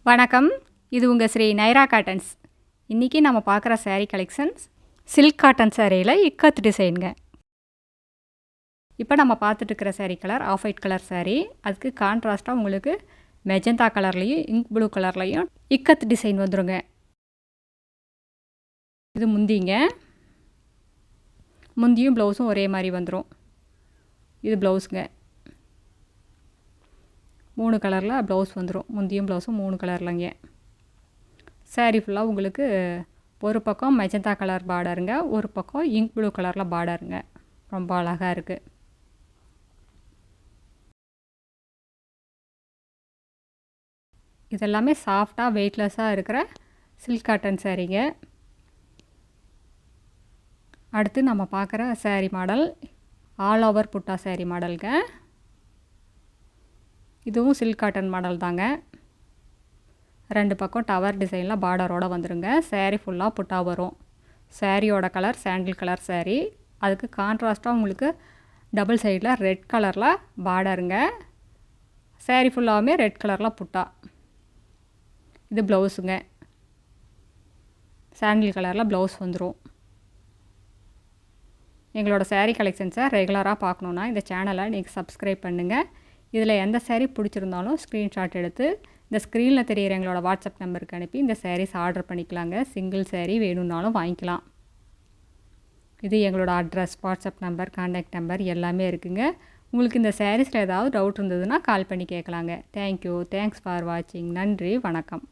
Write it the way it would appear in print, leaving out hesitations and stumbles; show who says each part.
Speaker 1: வணக்கம், இது உங்கள் ஸ்ரீ நைரா காட்டன்ஸ். இன்றைக்கி நம்ம பார்க்குற saree கலெக்ஷன்ஸ் சில்க் காட்டன் சாரியில் இக்கத் டிசைனுங்க. இப்போ நம்ம பார்த்துட்டுருக்கிற saree colour off white colour saree. அதுக்கு கான்ட்ராஸ்ட்டாக உங்களுக்கு மெஜந்தா கலர்லேயும் இங்க் ப்ளூ கலர்லேயும் இக்கத் டிசைன் வந்துடுங்க. இது முந்தியும் ப்ளவுஸும் ஒரே மாதிரி வந்துடும். இது ப்ளவுஸுங்க. 3 கலரில் ப்ளவுஸ் வந்துடும். முந்தியும் ப்ளவுஸும் 3 கலர்லங்க. சாரீ ஃபுல்லாக உங்களுக்கு ஒரு பக்கம் மெஜந்தா கலர் பார்டருங்க, ஒரு பக்கம் இங்க் ப்ளூ கலரில் பார்டருங்க. ரொம்ப அழகாக இருக்குது. இதெல்லாமே சாஃப்டாக வெயிட்லெஸ்ஸாக இருக்கிற சில்க் காட்டன் சாரீங்க. அடுத்து நம்ம பார்க்குற சாரீ மாடல் ஆல் ஓவர் புட்டா சாரீ மாடலுங்க. இதுவும் சில்க் காட்டன் மாடல் தாங்க. 2 பக்கம் டவர் டிசைனில் பார்டரோடு வந்துடுங்க. சாரீ ஃபுல்லாக புட்டா வரும். சாரியோட கலர் சாண்டில் கலர் சாரீ. அதுக்கு கான்ட்ராஸ்ட்டாக உங்களுக்கு டபுள் சைடில் ரெட் கலரில் பார்டருங்க. சாரீ ஃபுல்லாகவுமே ரெட் கலரில் புட்டா. இது ப்ளவுஸுங்க. சாண்டில் கலரில் ப்ளவுஸ் வந்துடும். எங்களோட சாரீ கலெக்ஷன்ஸை ரெகுலராக பார்க்கணுன்னா இந்த சேனலை நீங்கள் சப்ஸ்கிரைப் பண்ணுங்கள். இதில் எந்த சாரீ பிடிச்சிருந்தாலும் ஸ்க்ரீன்ஷாட் எடுத்து இந்த ஸ்க்ரீனில் தெரிகிற எங்களோட வாட்ஸ்அப் நம்பருக்கு அனுப்பி இந்த சாரீஸ் ஆர்டர் பண்ணிக்கலாங்க. சிங்கிள் சாரீ வேணும்னாலும் வாங்கிக்கலாம். இது எங்களோட address, WhatsApp number, contact number எல்லாமே இருக்குங்க. உங்களுக்கு இந்த சாரீஸில் ஏதாவது டவுட் இருந்ததுன்னா கால் பண்ணி கேட்கலாங்க. தேங்க்யூ. தேங்க்ஸ் ஃபார் வாட்சிங். நன்றி, வணக்கம்.